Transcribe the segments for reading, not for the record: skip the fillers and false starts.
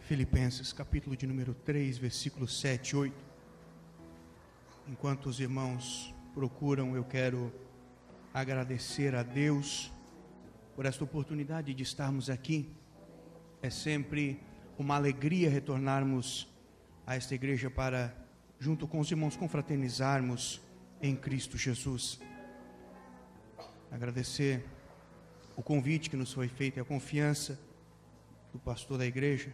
Filipenses, capítulo de número 3, versículos 7 e 8. Enquanto os irmãos procuram, eu quero agradecer a Deus por esta oportunidade de estarmos aqui. É sempre uma alegria retornarmos a esta igreja para, junto com os irmãos, confraternizarmos em Cristo Jesus. Agradecer o convite que nos foi feito e a confiança do pastor da igreja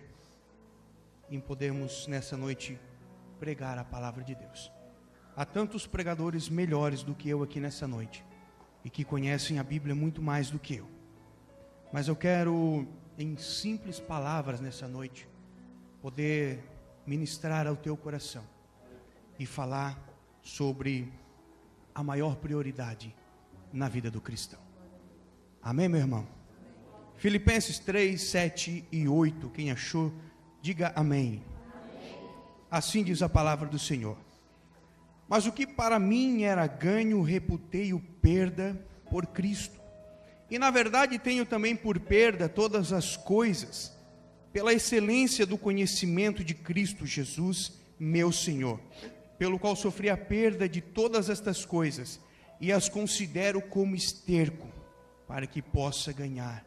em podermos nessa noite pregar a palavra de Deus. Há tantos pregadores melhores do que eu aqui nessa noite e que conhecem a Bíblia muito mais do que eu. Mas eu quero, em simples palavras nessa noite, poder ministrar ao teu coração e falar sobre a maior prioridade na vida do cristão. Amém, meu irmão? Filipenses 3, 7 e 8. Quem achou, diga amém. Assim diz a palavra do Senhor. Mas o que para mim era ganho, reputei-o perda por Cristo. E na verdade tenho também por perda todas as coisas, pela excelência do conhecimento de Cristo Jesus, meu Senhor, pelo qual sofri a perda de todas estas coisas, e as considero como esterco, para que possa ganhar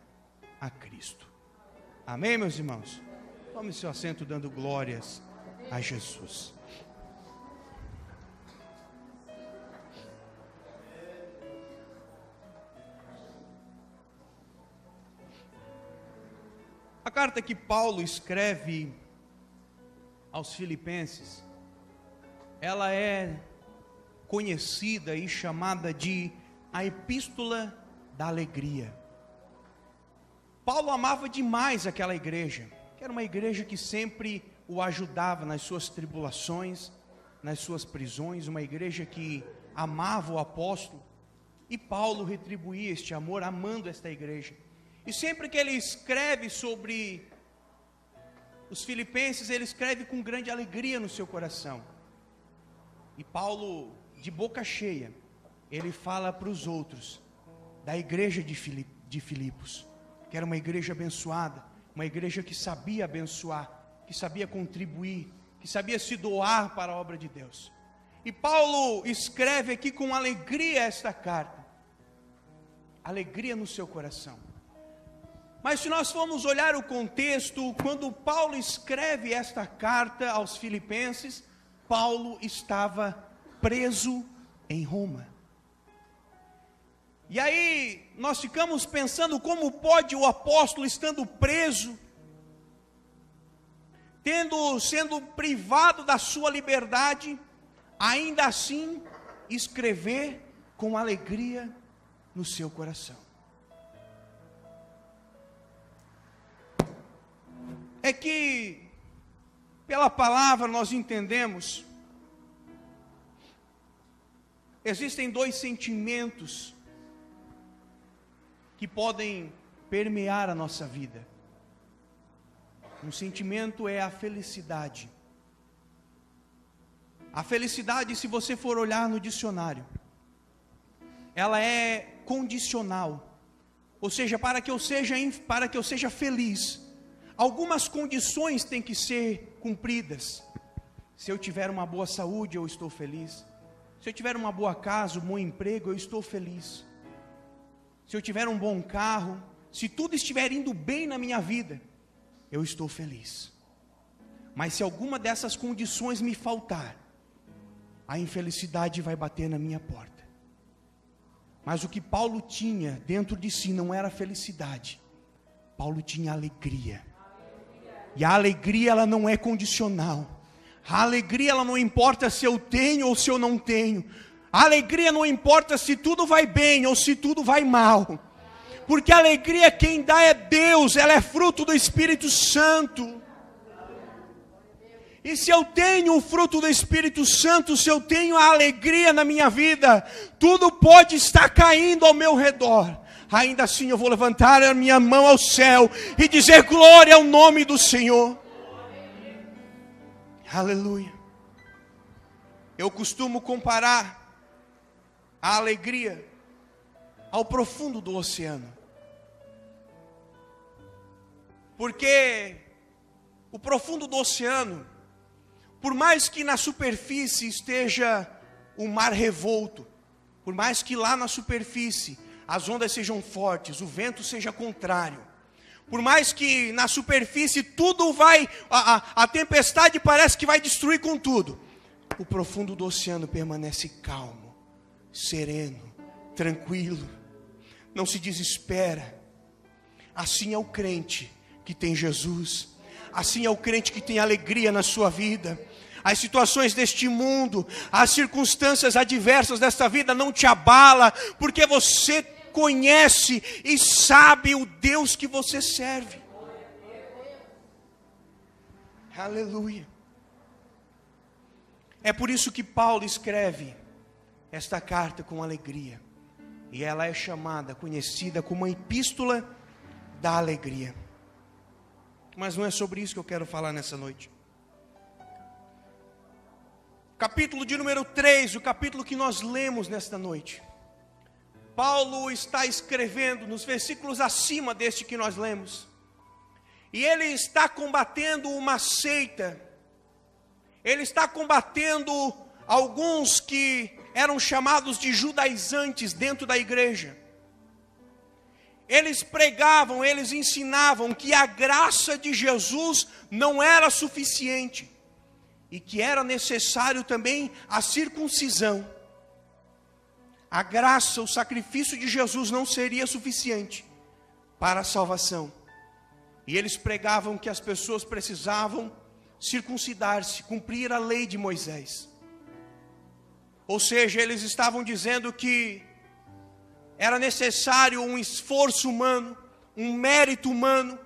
a Cristo. Amém, meus irmãos? Tome seu assento dando glórias a Jesus. A carta que Paulo escreve aos Filipenses, ela é conhecida e chamada de a Epístola da Alegria. Paulo amava demais aquela igreja, que era uma igreja que sempre o ajudava nas suas tribulações, nas suas prisões, uma igreja que amava o apóstolo, e Paulo retribuía este amor amando esta igreja. E sempre que ele escreve sobre os filipenses, ele escreve com grande alegria no seu coração. E Paulo, de boca cheia, ele fala para os outros da igreja de Filipos, que era uma igreja abençoada, uma igreja que sabia abençoar, que sabia contribuir, que sabia se doar para a obra de Deus. E Paulo escreve aqui com alegria esta carta, alegria no seu coração. Mas se nós formos olhar o contexto, quando Paulo escreve esta carta aos Filipenses, Paulo estava preso em Roma. E aí nós ficamos pensando como pode o apóstolo, estando preso, sendo privado da sua liberdade, ainda assim escrever com alegria no seu coração. É que pela palavra nós entendemos, existem dois sentimentos que podem permear a nossa vida. Um sentimento é a felicidade. A felicidade, se você for olhar no dicionário, ela é condicional. Ou seja, para que eu seja feliz, algumas condições têm que ser cumpridas. Se eu tiver uma boa saúde, eu estou feliz. Se eu tiver uma boa casa, um bom emprego, eu estou feliz. Se eu tiver um bom carro, se tudo estiver indo bem na minha vida, eu estou feliz. Mas se alguma dessas condições me faltar, a infelicidade vai bater na minha porta. Mas o que Paulo tinha dentro de si não era felicidade. Paulo tinha alegria. E a alegria, ela não é condicional. A alegria, ela não importa se eu tenho ou se eu não tenho. A alegria não importa se tudo vai bem ou se tudo vai mal. Porque a alegria quem dá é Deus, ela é fruto do Espírito Santo. E se eu tenho o fruto do Espírito Santo, se eu tenho a alegria na minha vida, tudo pode estar caindo ao meu redor. Ainda assim eu vou levantar a minha mão ao céu e dizer glória ao nome do Senhor. Aleluia. Eu costumo comparar a alegria ao profundo do oceano. Porque o profundo do oceano, por mais que na superfície esteja o mar revolto, por mais que lá na superfície as ondas sejam fortes, o vento seja contrário, por mais que na superfície tudo vai, a tempestade parece que vai destruir com tudo, o profundo do oceano permanece calmo, sereno, tranquilo, não se desespera. Assim é o crente que tem Jesus, assim é o crente que tem alegria na sua vida. As situações deste mundo, as circunstâncias adversas desta vida não te abala, porque você conhece e sabe o Deus que você serve. Aleluia. É por isso que Paulo escreve esta carta com alegria. E ela é chamada, conhecida como a epístola da alegria. Mas não é sobre isso que eu quero falar nessa noite. Capítulo de número 3, o capítulo que nós lemos nesta noite. Paulo está escrevendo nos versículos acima deste que nós lemos. E ele está combatendo uma seita. Ele está combatendo alguns que eram chamados de judaizantes dentro da igreja. Eles pregavam, eles ensinavam que a graça de Jesus não era suficiente. E que era necessário também a circuncisão. A graça, o sacrifício de Jesus não seria suficiente para a salvação. E eles pregavam que as pessoas precisavam circuncidar-se, cumprir a lei de Moisés. Ou seja, eles estavam dizendo que era necessário um esforço humano, um mérito humano,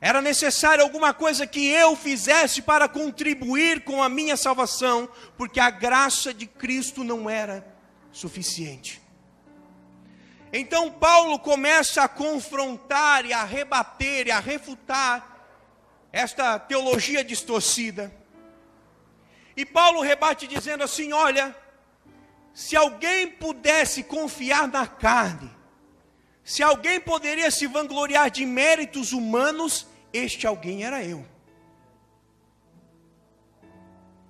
era necessário alguma coisa que eu fizesse para contribuir com a minha salvação, porque a graça de Cristo não era suficiente. Então Paulo começa a confrontar e a rebater e a refutar esta teologia distorcida. E Paulo rebate dizendo assim: olha, se alguém pudesse confiar na carne, se alguém poderia se vangloriar de méritos humanos, este alguém era eu.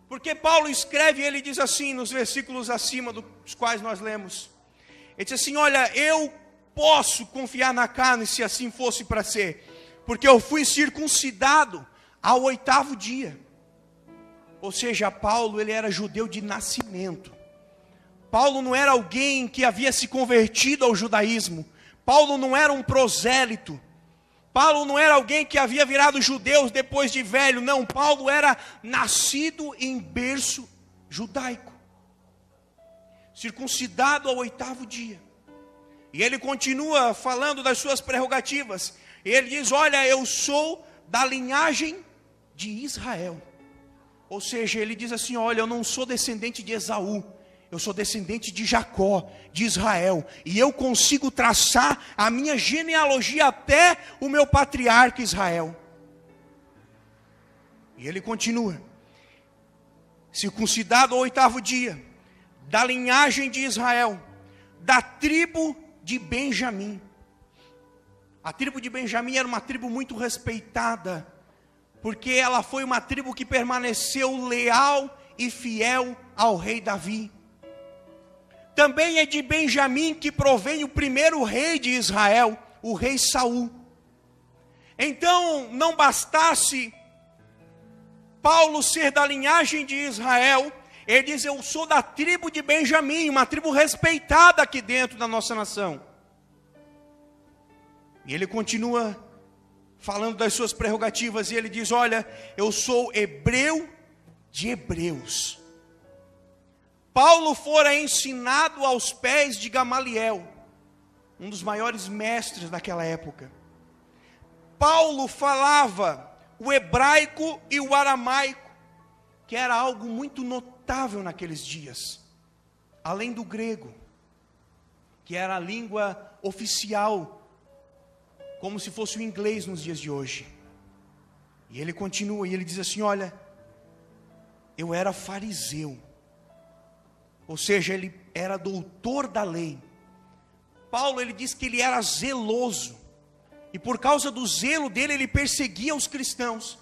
Porque Paulo escreve, ele diz assim, nos versículos acima dos quais nós lemos, ele diz assim: olha, eu posso confiar na carne se assim fosse para ser, porque eu fui circuncidado ao 8º dia. Ou seja, Paulo, ele era judeu de nascimento. Paulo não era alguém que havia se convertido ao judaísmo. Paulo não era um prosélito. Paulo não era alguém que havia virado judeu depois de velho. Não, Paulo era nascido em berço judaico, circuncidado ao 8º dia. E ele continua falando das suas prerrogativas. Ele diz: olha, eu sou da linhagem de Israel. Ou seja, ele diz assim: olha, eu não sou descendente de Esaú, eu sou descendente de Jacó, de Israel, e eu consigo traçar a minha genealogia até o meu patriarca Israel. E ele continua: circuncidado ao 8º dia, da linhagem de Israel, da tribo de Benjamim. A tribo de Benjamim era uma tribo muito respeitada, porque ela foi uma tribo que permaneceu leal e fiel ao rei Davi. Também é de Benjamim que provém o primeiro rei de Israel, o rei Saul. Então, não bastasse Paulo ser da linhagem de Israel, ele diz: eu sou da tribo de Benjamim, uma tribo respeitada aqui dentro da nossa nação. E ele continua falando das suas prerrogativas, e ele diz: olha, eu sou hebreu de hebreus. Paulo fora ensinado aos pés de Gamaliel, um dos maiores mestres daquela época. Paulo falava o hebraico e o aramaico, que era algo muito notável naqueles dias, além do grego, que era a língua oficial, como se fosse o inglês nos dias de hoje. E ele continua, e ele diz assim: olha, eu era fariseu. Ou seja, ele era doutor da lei. Paulo, ele diz que ele era zeloso. E por causa do zelo dele, ele perseguia os cristãos.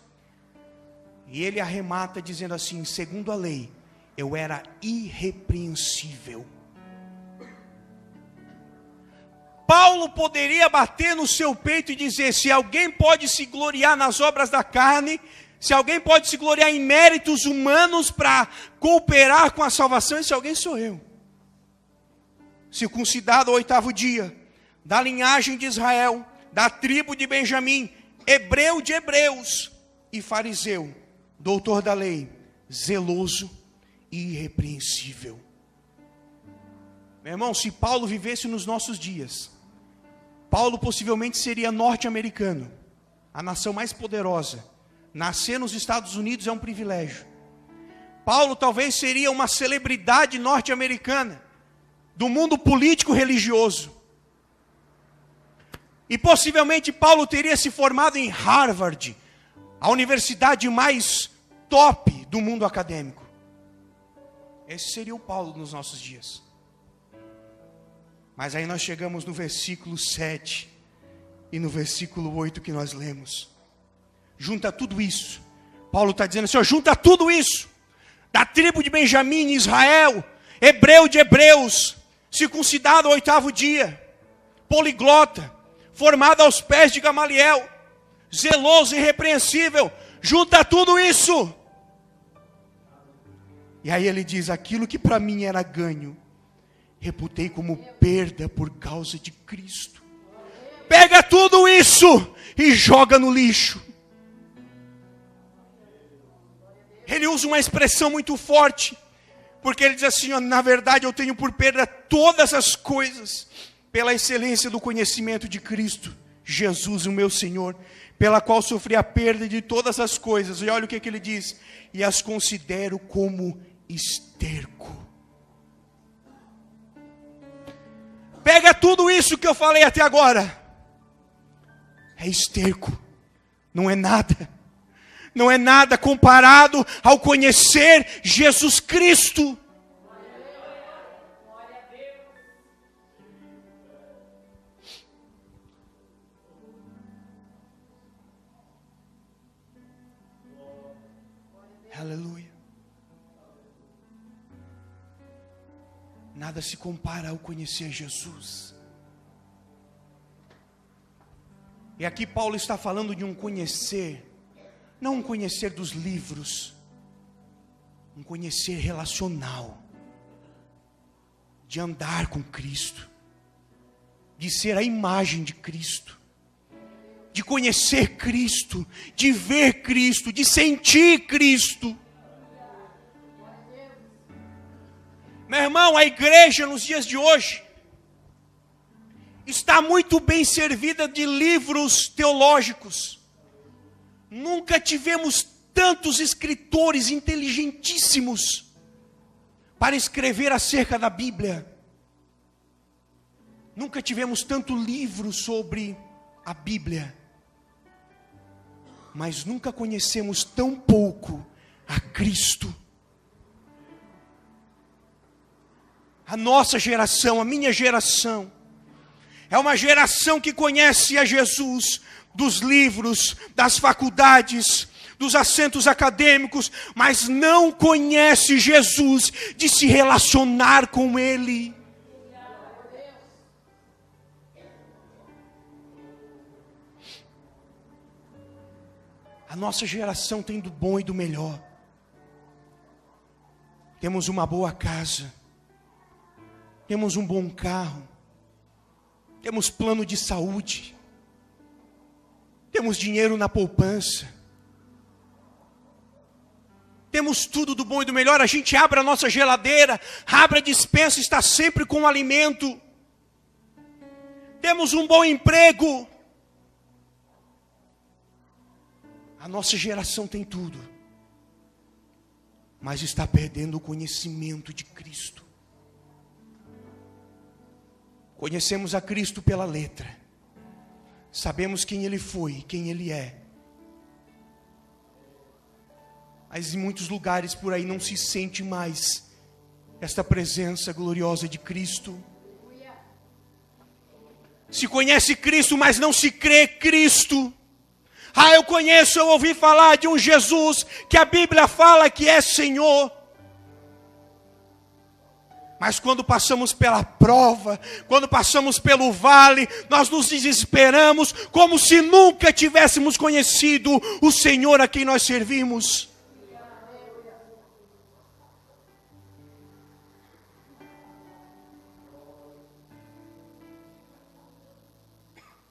E ele arremata dizendo assim: segundo a lei, eu era irrepreensível. Paulo poderia bater no seu peito e dizer: se alguém pode se gloriar nas obras da carne, se alguém pode se gloriar em méritos humanos para cooperar com a salvação, esse alguém sou eu. Circuncidado ao 8º dia, da linhagem de Israel, da tribo de Benjamim, hebreu de hebreus e fariseu, doutor da lei, zeloso e irrepreensível. Meu irmão, se Paulo vivesse nos nossos dias, Paulo possivelmente seria norte-americano, a nação mais poderosa. Nascer nos Estados Unidos é um privilégio. Paulo talvez seria uma celebridade norte-americana, do mundo político religioso. E possivelmente Paulo teria se formado em Harvard, a universidade mais top do mundo acadêmico. Esse seria o Paulo nos nossos dias. Mas aí nós chegamos no versículo 7 e no versículo 8 que nós lemos. Junta tudo isso. Paulo está dizendo assim: junta tudo isso. Da tribo de Benjamim, Israel, hebreu de hebreus, circuncidado ao 8º dia, poliglota, formado aos pés de Gamaliel, zeloso e irrepreensível. Junta tudo isso. E aí ele diz: aquilo que para mim era ganho, reputei como perda por causa de Cristo. Pega tudo isso e joga no lixo. Ele usa uma expressão muito forte, porque ele diz assim: ó, na verdade eu tenho por perda todas as coisas, pela excelência do conhecimento de Cristo Jesus, o meu Senhor, pela qual sofri a perda de todas as coisas. E olha o que ele diz: e as considero como esterco. Pega tudo isso que eu falei até agora. É esterco. Não é nada. Não é nada comparado ao conhecer Jesus Cristo. Aleluia. Nada se compara ao conhecer Jesus. E aqui Paulo está falando de um conhecer, não um conhecer dos livros, um conhecer relacional, de andar com Cristo, de ser a imagem de Cristo, de conhecer Cristo, de ver Cristo, de sentir Cristo. Meu irmão, a igreja nos dias de hoje está muito bem servida de livros teológicos. Nunca tivemos tantos escritores inteligentíssimos para escrever acerca da Bíblia. Nunca tivemos tanto livro sobre a Bíblia. Mas nunca conhecemos tão pouco a Cristo. A nossa geração, a minha geração, é uma geração que conhece a Jesus dos livros, das faculdades, dos assentos acadêmicos, mas não conhece Jesus de se relacionar com Ele. A nossa geração tem do bom e do melhor. Temos uma boa casa, temos um bom carro, temos plano de saúde, temos dinheiro na poupança, temos tudo do bom e do melhor. A gente abre a nossa geladeira, abre a despensa, está sempre com alimento. Temos um bom emprego. A nossa geração tem tudo, mas está perdendo o conhecimento de Cristo. Conhecemos a Cristo pela letra, sabemos quem Ele foi, quem Ele é, mas em muitos lugares por aí não se sente mais esta presença gloriosa de Cristo. Se conhece Cristo, mas não se crê Cristo. Ah, eu conheço, eu ouvi falar de um Jesus que a Bíblia fala que é Senhor. Mas quando passamos pela prova, quando passamos pelo vale, nós nos desesperamos como se nunca tivéssemos conhecido o Senhor a quem nós servimos.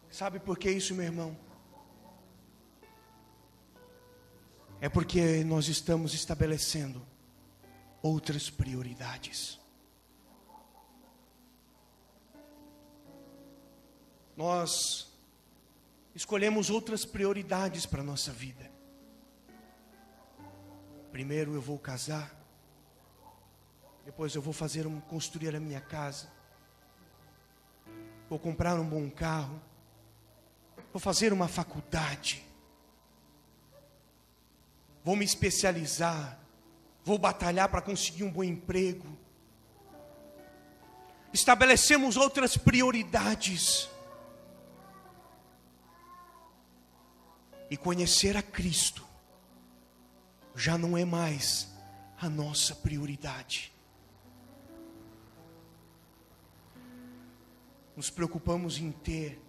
Sabe por que isso, meu irmão? É porque nós estamos estabelecendo outras prioridades. Nós escolhemos outras prioridades para a nossa vida. Primeiro eu vou casar, depois eu vou construir a minha casa, vou comprar um bom carro, vou fazer uma faculdade, vou me especializar, vou batalhar para conseguir um bom emprego. Estabelecemos outras prioridades. E conhecer a Cristo já não é mais a nossa prioridade. Nos preocupamos em ter,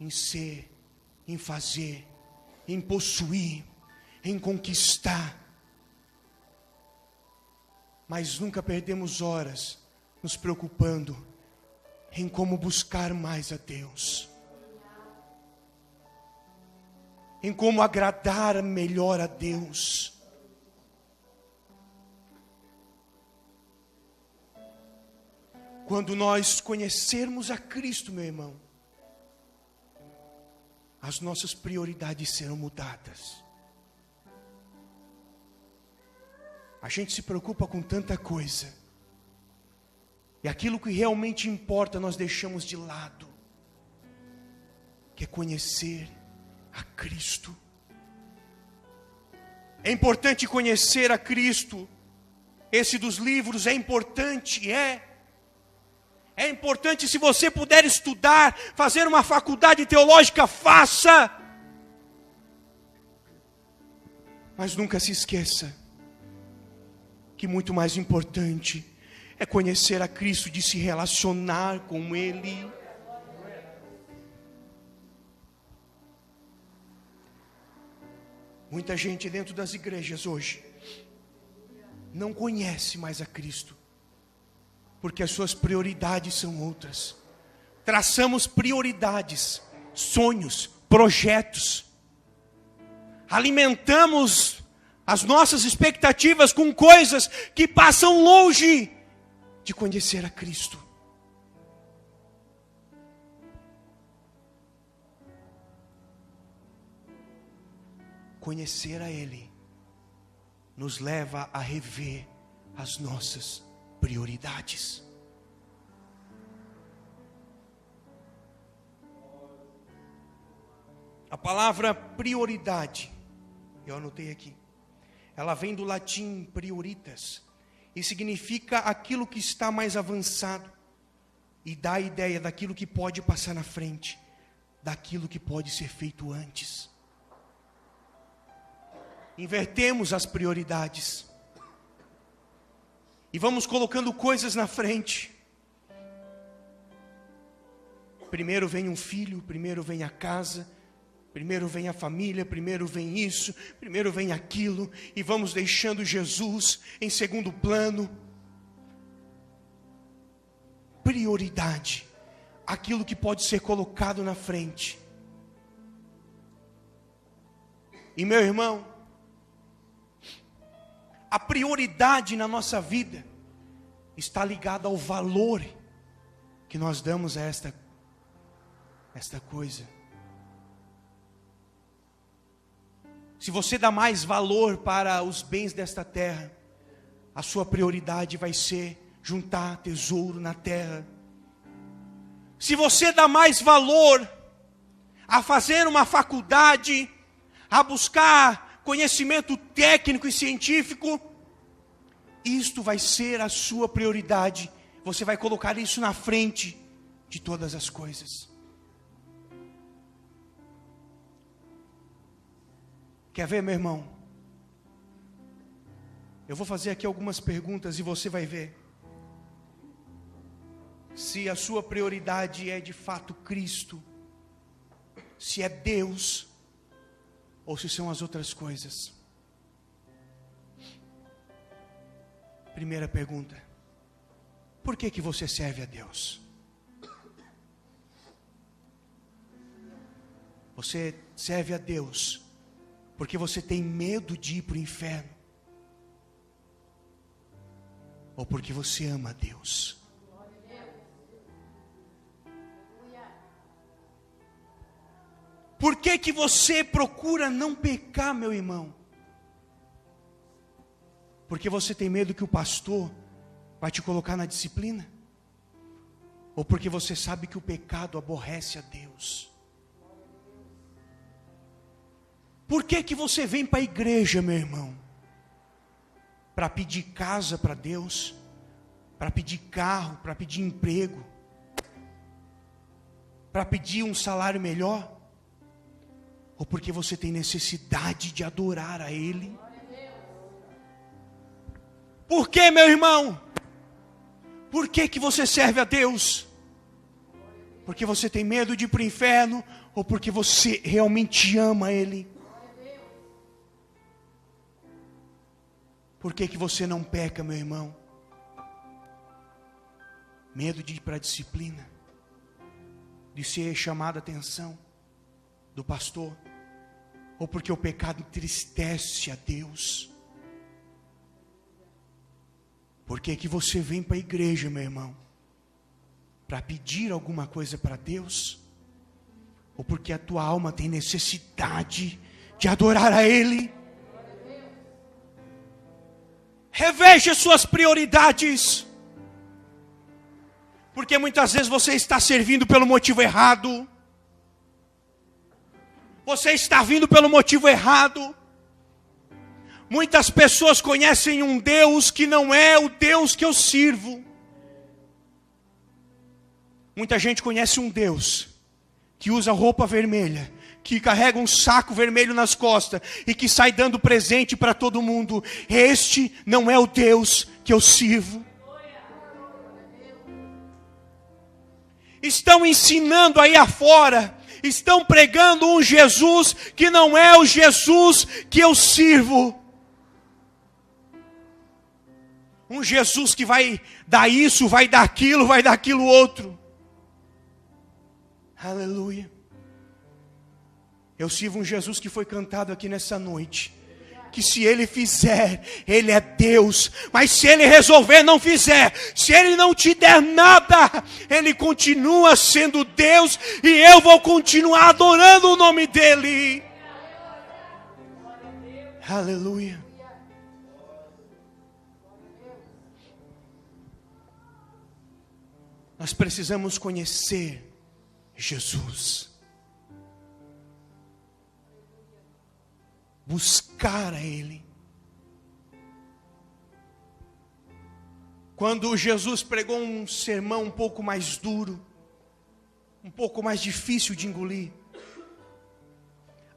em ser, em fazer, em possuir, em conquistar. Mas nunca perdemos horas nos preocupando em como buscar mais a Deus, em como agradar melhor a Deus. Quando nós conhecermos a Cristo, meu irmão, as nossas prioridades serão mudadas. A gente se preocupa com tanta coisa, e aquilo que realmente importa nós deixamos de lado, que é conhecer a Cristo. É importante conhecer a Cristo. Esse dos livros é importante, é importante. Se você puder estudar, fazer uma faculdade teológica, faça. Mas nunca se esqueça que muito mais importante é conhecer a Cristo, de se relacionar com Ele. Muita gente dentro das igrejas hoje não conhece mais a Cristo, porque as suas prioridades são outras. Traçamos prioridades, sonhos, projetos, alimentamos as nossas expectativas com coisas que passam longe de conhecer a Cristo. Conhecer a Ele nos leva a rever as nossas prioridades. A palavra prioridade, eu anotei aqui, ela vem do latim prioritas e significa aquilo que está mais avançado e dá a ideia daquilo que pode passar na frente, daquilo que pode ser feito antes. Invertemos as prioridades e vamos colocando coisas na frente. Primeiro vem um filho, primeiro vem a casa, primeiro vem a família, primeiro vem isso, primeiro vem aquilo, e vamos deixando Jesus em segundo plano. Prioridade, aquilo que pode ser colocado na frente. E meu irmão, a prioridade na nossa vida está ligada ao valor que nós damos a esta coisa. Se você dá mais valor para os bens desta terra, a sua prioridade vai ser juntar tesouro na terra. Se você dá mais valor a fazer uma faculdade, a buscar conhecimento técnico e científico, isto vai ser a sua prioridade. Você vai colocar isso na frente de todas as coisas. Quer ver, meu irmão? Eu vou fazer aqui algumas perguntas e você vai ver se a sua prioridade é de fato Cristo, se é Deus, ou se são as outras coisas. Primeira pergunta: por que você serve a Deus? Você serve a Deus porque você tem medo de ir para o inferno? Ou porque você ama a Deus? Por que você procura não pecar, meu irmão? Porque você tem medo que o pastor vai te colocar na disciplina? Ou porque você sabe que o pecado aborrece a Deus? Por que você vem para a igreja, meu irmão? Para pedir casa para Deus? Para pedir carro? Para pedir emprego? Para pedir um salário melhor? Ou porque você tem necessidade de adorar a Ele? Por que, meu irmão? Por que você serve a Deus? Porque você tem medo de ir para o inferno? Ou porque você realmente ama Ele? Por que você não peca, meu irmão? Medo de ir para a disciplina? De ser chamado a atenção do pastor? Ou porque o pecado entristece a Deus? Por que você vem para a igreja, meu irmão? Para pedir alguma coisa para Deus? Ou porque a tua alma tem necessidade de adorar a Ele? Reveja suas prioridades. Porque muitas vezes você está servindo pelo motivo errado. Você está vindo pelo motivo errado. Muitas pessoas conhecem um Deus que não é o Deus que eu sirvo. Muita gente conhece um Deus que usa roupa vermelha, que carrega um saco vermelho nas costas e que sai dando presente para todo mundo. Este não é o Deus que eu sirvo. Estão ensinando aí afora, estão pregando um Jesus que não é o Jesus que eu sirvo. Um Jesus que vai dar isso, vai dar aquilo outro. Aleluia. Eu sirvo um Jesus que foi cantado aqui nessa noite. Que se Ele fizer, Ele é Deus. Mas se Ele resolver não fizer, se Ele não te der nada, Ele continua sendo Deus. E eu vou continuar adorando o nome dEle. Aleluia. Nós precisamos conhecer Jesus. Buscar a Ele. Quando Jesus pregou um sermão um pouco mais duro, um pouco mais difícil de engolir,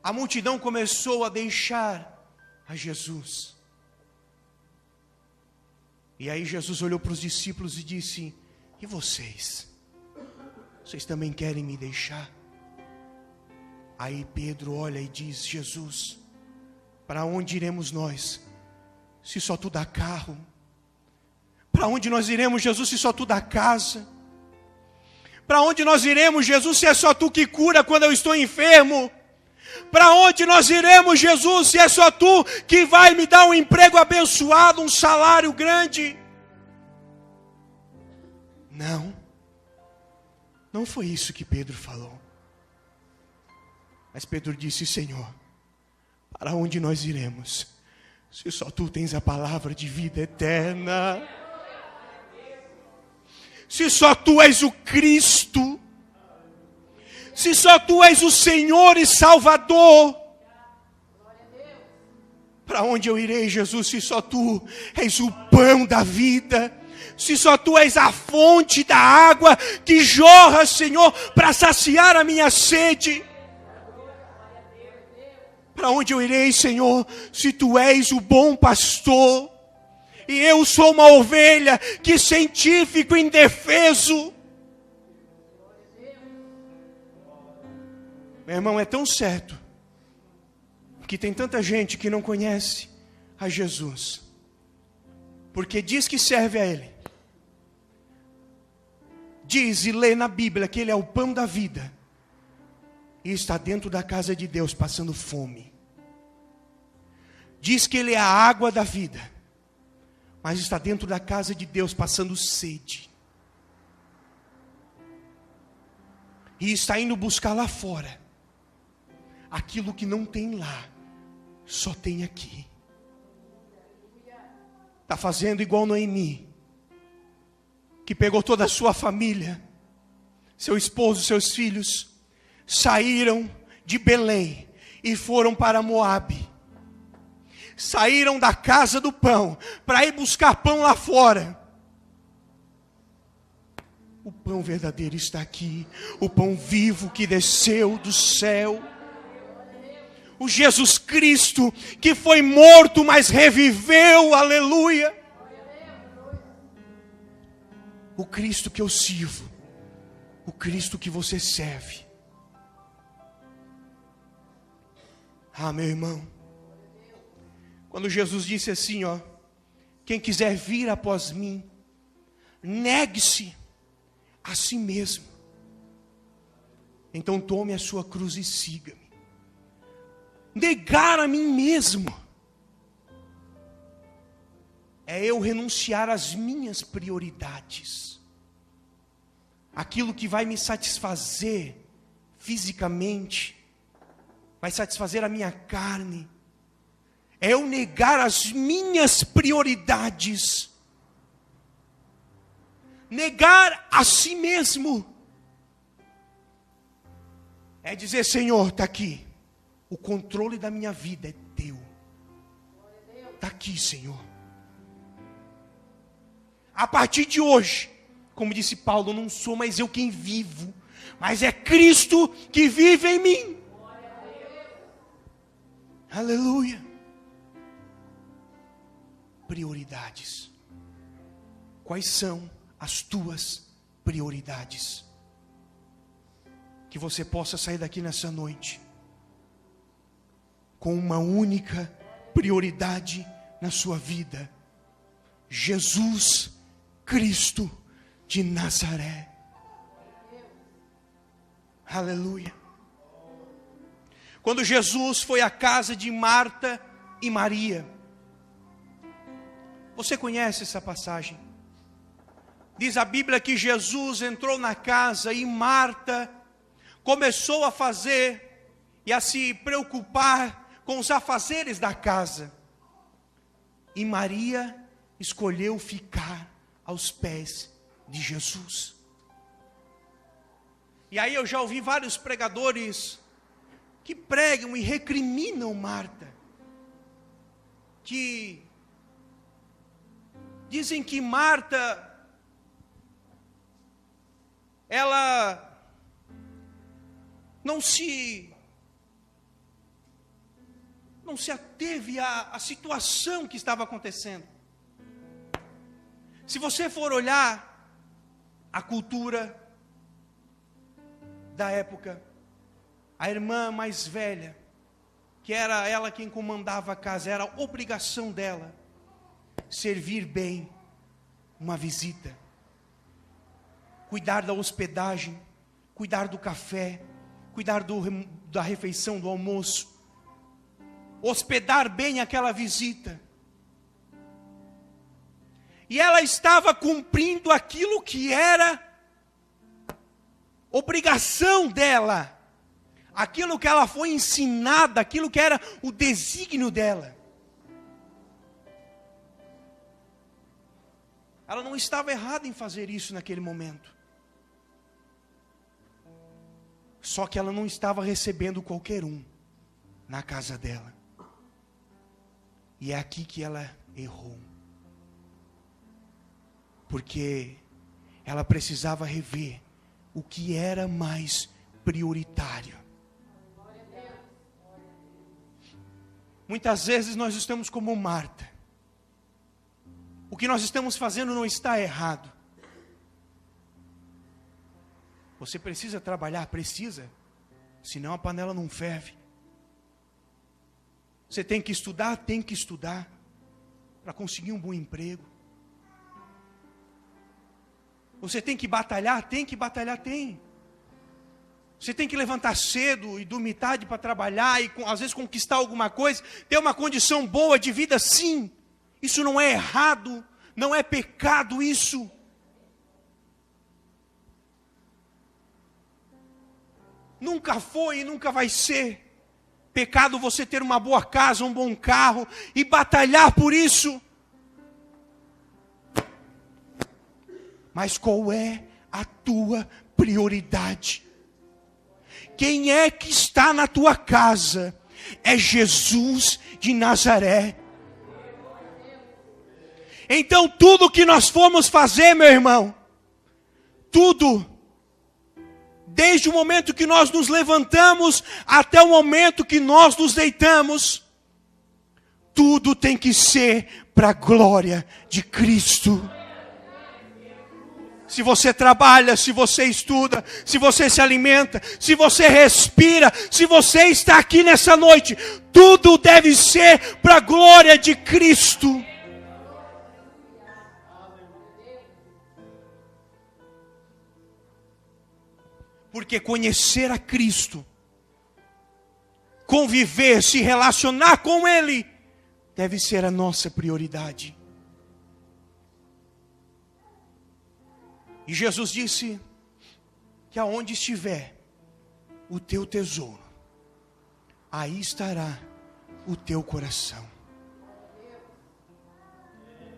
a multidão começou a deixar a Jesus. E aí Jesus olhou para os discípulos e disse: e vocês? Vocês também querem me deixar? Aí Pedro olha e diz: Jesus, para onde iremos nós, se só tu dá carro? Para onde nós iremos, Jesus, se só tu dá casa? Para onde nós iremos, Jesus, se é só tu que cura quando eu estou enfermo? Para onde nós iremos, Jesus, se é só tu que vai me dar um emprego abençoado, um salário grande? Não foi isso que Pedro falou. Mas Pedro disse: Senhor, para onde nós iremos, se só tu tens a palavra de vida eterna? Se só tu és o Cristo, se só tu és o Senhor e Salvador, para onde eu irei, Jesus, se só tu és o pão da vida? Se só tu és a fonte da água que jorra, Senhor, para saciar a minha sede? Para onde eu irei, Senhor, se Tu és o bom pastor, e eu sou uma ovelha que sem Ti fico indefeso? Meu irmão, é tão certo que tem tanta gente que não conhece a Jesus, porque diz que serve a Ele, diz e lê na Bíblia que Ele é o pão da vida, e está dentro da casa de Deus passando fome. Diz que Ele é a água da vida, mas está dentro da casa de Deus passando sede. E está indo buscar lá fora aquilo que não tem lá, só tem aqui. Está fazendo igual Noemi, que pegou toda a sua família, seu esposo, seus filhos, saíram de Belém e foram para Moabe. Saíram da casa do pão para ir buscar pão lá fora. O pão verdadeiro está aqui, o pão vivo que desceu do céu. O Jesus Cristo que foi morto, mas reviveu, aleluia. O Cristo que eu sirvo, o Cristo que você serve. Ah, meu irmão, quando Jesus disse assim, ó, quem quiser vir após mim, negue-se a si mesmo. Então tome a sua cruz e siga-me. Negar a mim mesmo é eu renunciar às minhas prioridades, aquilo que vai me satisfazer fisicamente, vai satisfazer a minha carne, é eu negar as minhas prioridades, negar a si mesmo, é dizer, Senhor, está aqui, o controle da minha vida é Teu, está aqui, Senhor. A partir de hoje, como disse Paulo, não sou mais eu quem vivo, mas é Cristo que vive em mim. Aleluia. Prioridades. Quais são as tuas prioridades? Que você possa sair daqui nessa noite com uma única prioridade na sua vida: Jesus Cristo de Nazaré. Aleluia. Quando Jesus foi à casa de Marta e Maria, você conhece essa passagem? Diz a Bíblia que Jesus entrou na casa e Marta começou a fazer e a se preocupar com os afazeres da casa. E Maria escolheu ficar aos pés de Jesus. E aí eu já ouvi vários pregadores que pregam e recriminam Marta, que dizem que Marta, ela não se ateve à situação que estava acontecendo. Se você for olhar a cultura da época, a irmã mais velha, que era ela quem comandava a casa, era obrigação dela servir bem uma visita, cuidar da hospedagem, cuidar do café, cuidar da refeição, do almoço, hospedar bem aquela visita. E ela estava cumprindo aquilo que era obrigação dela, aquilo que ela foi ensinada, aquilo que era o desígnio dela. Ela não estava errada em fazer isso naquele momento. Só que ela não estava recebendo qualquer um na casa dela. E é aqui que ela errou. Porque ela precisava rever o que era mais prioritário. Muitas vezes nós estamos como Marta. O que nós estamos fazendo não está errado. Você precisa trabalhar, precisa. Senão a panela não ferve. Você tem que estudar para conseguir um bom emprego. Você tem que batalhar, tem. Você tem que levantar cedo e dormir tarde para trabalhar e às vezes conquistar alguma coisa, ter uma condição boa de vida, sim. Isso não é errado, não é pecado isso. Nunca foi e nunca vai ser pecado você ter uma boa casa, um bom carro e batalhar por isso. Mas qual é a tua prioridade? Quem é que está na tua casa? É Jesus de Nazaré. Então tudo que nós formos fazer, meu irmão, tudo, desde o momento que nós nos levantamos até o momento que nós nos deitamos, tudo tem que ser para a glória de Cristo. Se você trabalha, se você estuda, se você se alimenta, se você respira, se você está aqui nessa noite, tudo deve ser para a glória de Cristo. Porque conhecer a Cristo, conviver, se relacionar com Ele, deve ser a nossa prioridade. E Jesus disse que aonde estiver o teu tesouro, aí estará o teu coração.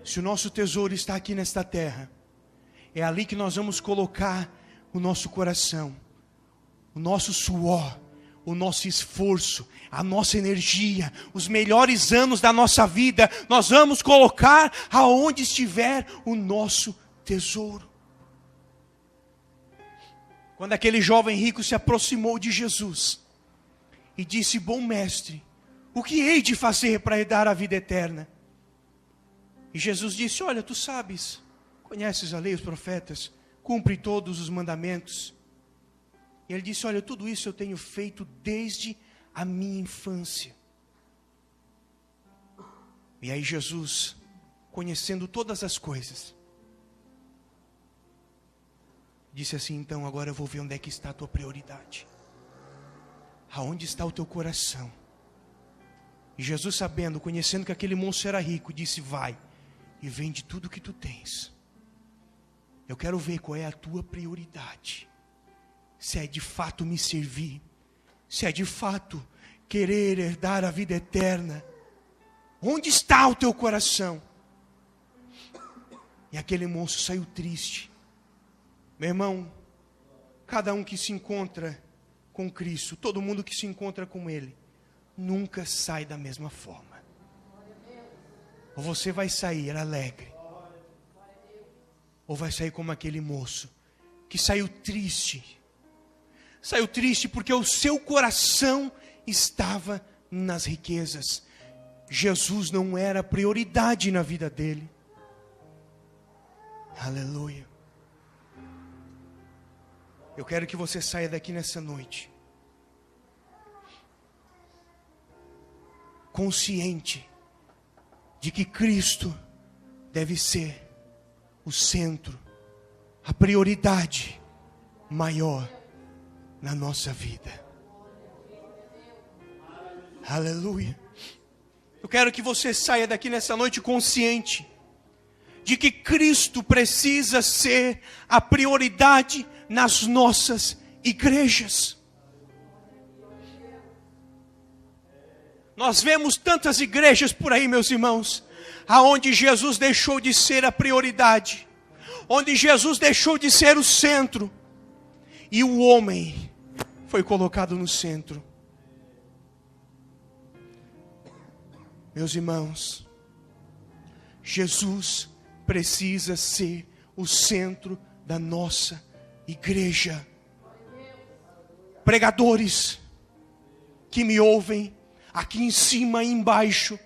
Se o nosso tesouro está aqui nesta terra, é ali que nós vamos colocar o nosso coração, o nosso suor, o nosso esforço, a nossa energia, os melhores anos da nossa vida, nós vamos colocar aonde estiver o nosso tesouro. Quando aquele jovem rico se aproximou de Jesus e disse: bom mestre, o que hei de fazer para herdar a vida eterna? E Jesus disse: olha, tu sabes, conheces a lei, os profetas, cumpre todos os mandamentos. E ele disse: olha, tudo isso eu tenho feito desde a minha infância. E aí Jesus, conhecendo todas as coisas, disse assim: então agora eu vou ver onde é que está a tua prioridade. Aonde está o teu coração? E Jesus, sabendo, conhecendo que aquele moço era rico, disse: vai e vende tudo que tu tens. Eu quero ver qual é a tua prioridade. Se é de fato me servir, se é de fato querer herdar a vida eterna. Onde está o teu coração? E aquele moço saiu triste. Meu irmão, cada um que se encontra com Cristo, todo mundo que se encontra com Ele, nunca sai da mesma forma. Ou você vai sair alegre, ou vai sair como aquele moço, que saiu triste. Saiu triste porque o seu coração estava nas riquezas. Jesus não era prioridade na vida dele. Aleluia. Eu quero que você saia daqui nessa noite consciente de que Cristo deve ser o centro, a prioridade maior na nossa vida. Aleluia. Eu quero que você saia daqui nessa noite consciente de que Cristo precisa ser a prioridade nas nossas igrejas. Nós vemos tantas igrejas por aí, meus irmãos, aonde Jesus deixou de ser a prioridade, onde Jesus deixou de ser o centro, e o homem foi colocado no centro. Meus irmãos, Jesus precisa ser o centro da nossa igreja. Pregadores que me ouvem, aqui em cima e embaixo.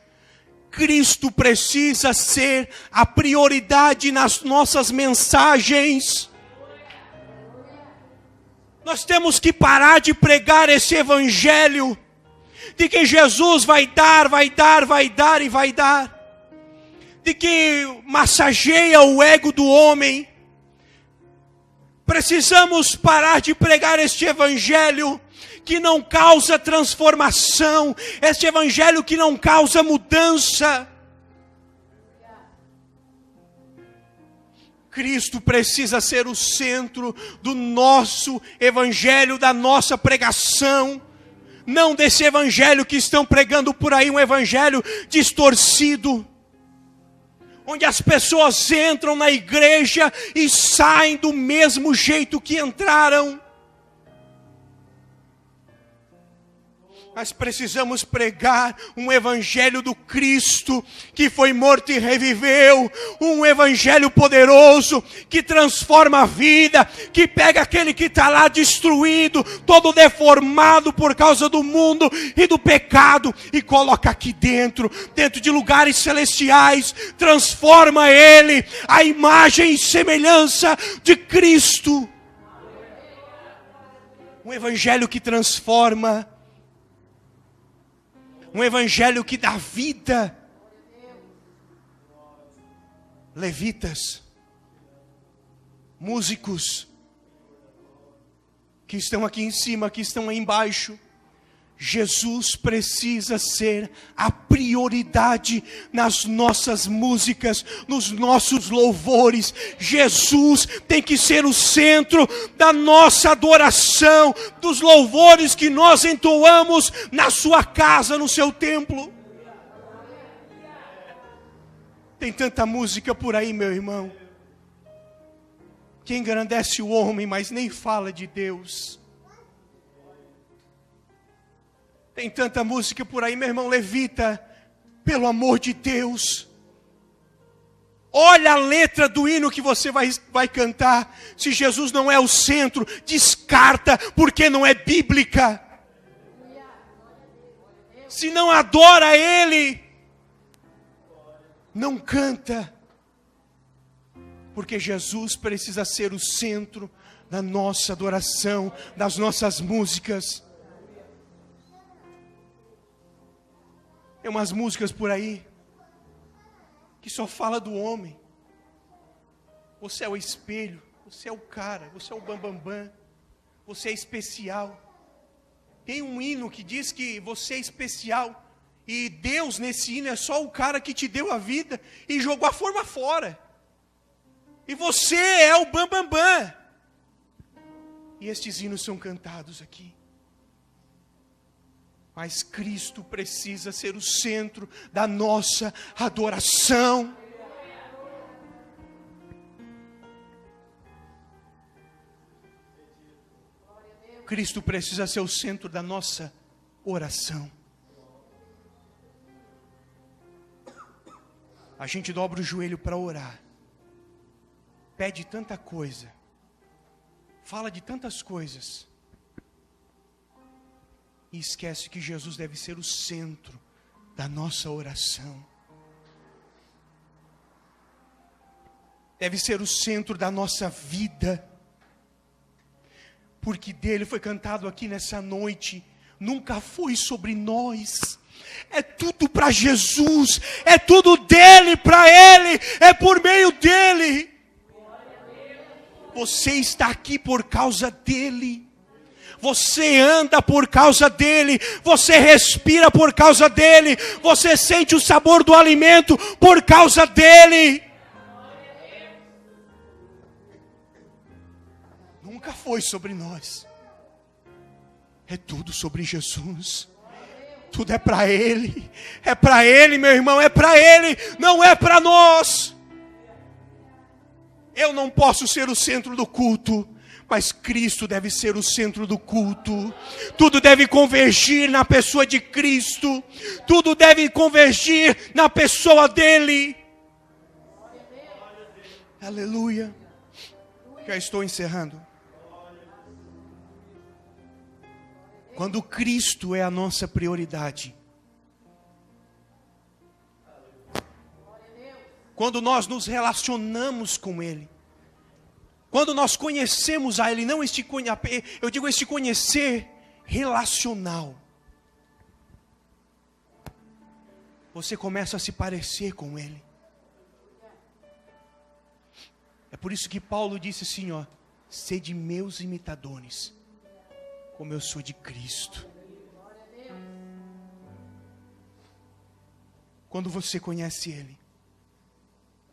Cristo precisa ser a prioridade nas nossas mensagens. Nós temos que parar de pregar esse evangelho de que Jesus vai dar, vai dar, vai dar e vai dar. De que massageia o ego do homem. Precisamos parar de pregar este evangelho que não causa transformação, este evangelho que não causa mudança. Cristo precisa ser o centro do nosso evangelho, da nossa pregação. Não desse evangelho que estão pregando por aí, um evangelho distorcido. Onde as pessoas entram na igreja e saem do mesmo jeito que entraram. Mas precisamos pregar um evangelho do Cristo, que foi morto e reviveu. Um evangelho poderoso, que transforma a vida, que pega aquele que está lá destruído, todo deformado por causa do mundo e do pecado, e coloca aqui dentro de lugares celestiais, transforma ele, a imagem e semelhança de Cristo. Um evangelho que transforma. Um evangelho que dá vida. Levitas, músicos, que estão aqui em cima, que estão aí embaixo. Jesus precisa ser a prioridade nas nossas músicas, nos nossos louvores. Jesus tem que ser o centro da nossa adoração, dos louvores que nós entoamos na sua casa, no seu templo. Tem tanta música por aí, meu irmão, que engrandece o homem, mas nem fala de Deus. Tem tanta música por aí, meu irmão, levita, pelo amor de Deus. Olha a letra do hino que você vai cantar. Se Jesus não é o centro, descarta, porque não é bíblica. Se não adora Ele, não canta. Porque Jesus precisa ser o centro da nossa adoração, das nossas músicas. Tem umas músicas por aí que só fala do homem. Você é o espelho, você é o cara, você é o bambambam, você é especial. Tem um hino que diz que você é especial e Deus nesse hino é só o cara que te deu a vida e jogou a forma fora. E você é o bambambam. E estes hinos são cantados aqui. Mas Cristo precisa ser o centro da nossa adoração. Cristo precisa ser o centro da nossa oração. A gente dobra o joelho para orar. Pede tanta coisa. Fala de tantas coisas. E esquece que Jesus deve ser o centro da nossa oração. Deve ser o centro da nossa vida. Porque dele foi cantado aqui nessa noite. Nunca foi sobre nós. É tudo para Jesus. É tudo dele, para ele. É por meio dele. Você está aqui por causa dele. Você anda por causa dele, você respira por causa dele, você sente o sabor do alimento por causa dele. Nunca foi sobre nós. É tudo sobre Jesus. Tudo é para ele. É para ele, meu irmão, é para ele, não é para nós. Eu não posso ser o centro do culto. Mas Cristo deve ser o centro do culto. Tudo deve convergir na pessoa de Cristo. Tudo deve convergir na pessoa dele. Aleluia. Já estou encerrando. Quando Cristo é a nossa prioridade, quando nós nos relacionamos com Ele, quando nós conhecemos a Ele, não eu digo este conhecer relacional, você começa a se parecer com Ele. É por isso que Paulo disse assim, ó, sede meus imitadores, como eu sou de Cristo. Quando você conhece Ele,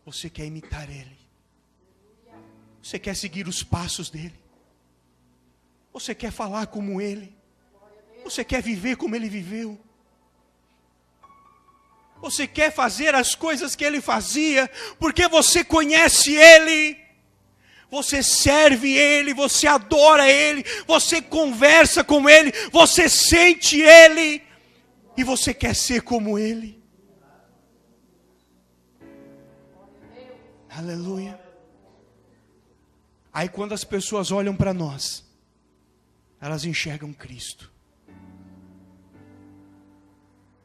você quer imitar Ele. Você quer seguir os passos dEle. Você quer falar como Ele. Você quer viver como Ele viveu. Você quer fazer as coisas que Ele fazia, porque você conhece Ele. Você serve Ele, você adora Ele, você conversa com Ele, você sente Ele, e você quer ser como Ele. Aleluia. Aí quando as pessoas olham para nós, elas enxergam Cristo.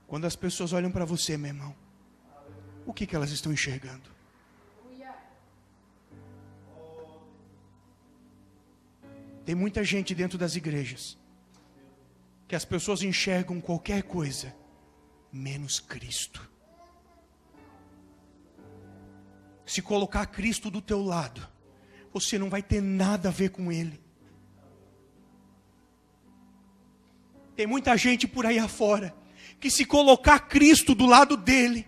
Quando as pessoas olham para você, meu irmão, o que elas estão enxergando? Tem muita gente dentro das igrejas que as pessoas enxergam qualquer coisa menos Cristo. Se colocar Cristo do teu lado, você não vai ter nada a ver com Ele. Tem muita gente por aí afora que se colocar Cristo do lado dele,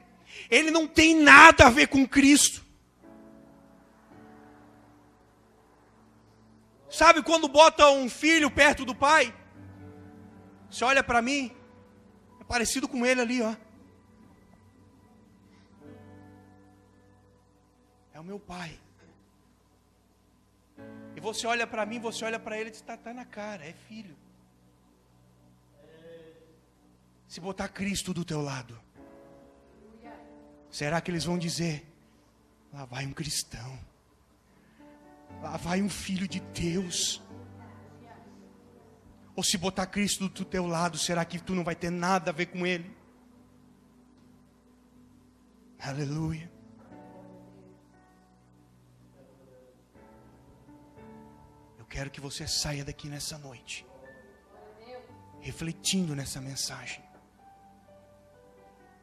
ele não tem nada a ver com Cristo. Sabe quando bota um filho perto do pai? Você olha para mim, é parecido com ele ali, ó. É o meu pai. E você olha para mim, você olha para ele e diz, tá na cara, é filho. Se botar Cristo do teu lado, será que eles vão dizer, lá vai um cristão, lá vai um filho de Deus? Ou se botar Cristo do teu lado, será que tu não vai ter nada a ver com Ele? Aleluia. Eu quero que você saia daqui nessa noite, refletindo nessa mensagem.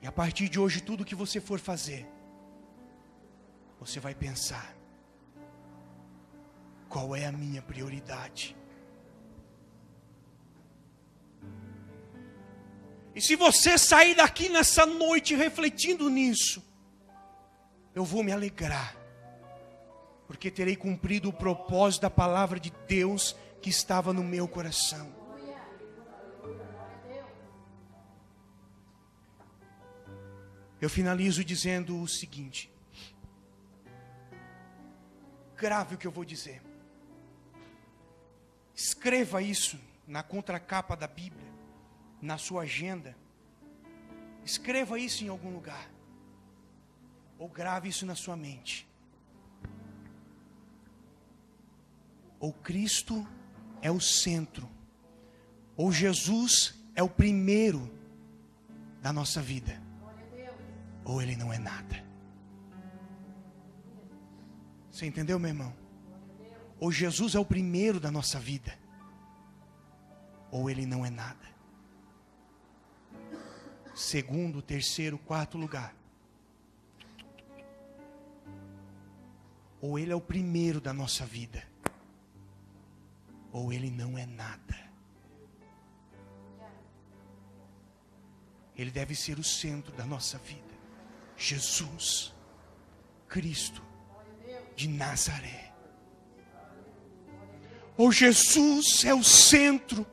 E a partir de hoje, tudo que você for fazer, você vai pensar, qual é a minha prioridade? E se você sair daqui nessa noite refletindo nisso, eu vou me alegrar, porque terei cumprido o propósito da palavra de Deus que estava no meu coração. Eu finalizo dizendo o seguinte, grave o que eu vou dizer, escreva isso na contracapa da Bíblia, na sua agenda, escreva isso em algum lugar, ou grave isso na sua mente. Ou Cristo é o centro, ou Jesus é o primeiro da nossa vida, ou Ele não é nada. Você entendeu, meu irmão? Ou Jesus é o primeiro da nossa vida, ou Ele não é nada. Segundo, terceiro, quarto lugar, ou Ele é o primeiro da nossa vida, ou Ele não é nada. Ele deve ser o centro da nossa vida. Jesus Cristo de Nazaré. Ou Jesus é o centro,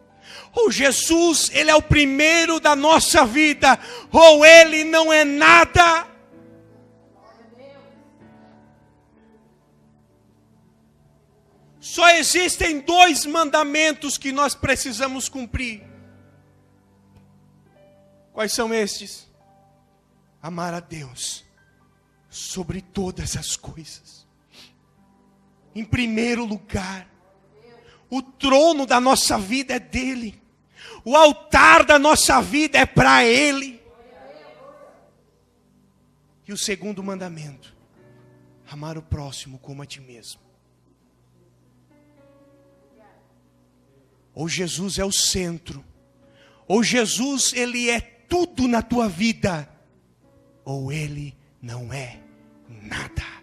ou Jesus, Ele é o primeiro da nossa vida, ou Ele não é nada. Só existem 2 mandamentos que nós precisamos cumprir. Quais são estes? Amar a Deus sobre todas as coisas. Em primeiro lugar, o trono da nossa vida é dele. O altar da nossa vida é para Ele. E o segundo mandamento, amar o próximo como a ti mesmo. Ou Jesus é o centro, ou Jesus, Ele é tudo na tua vida, ou Ele não é nada.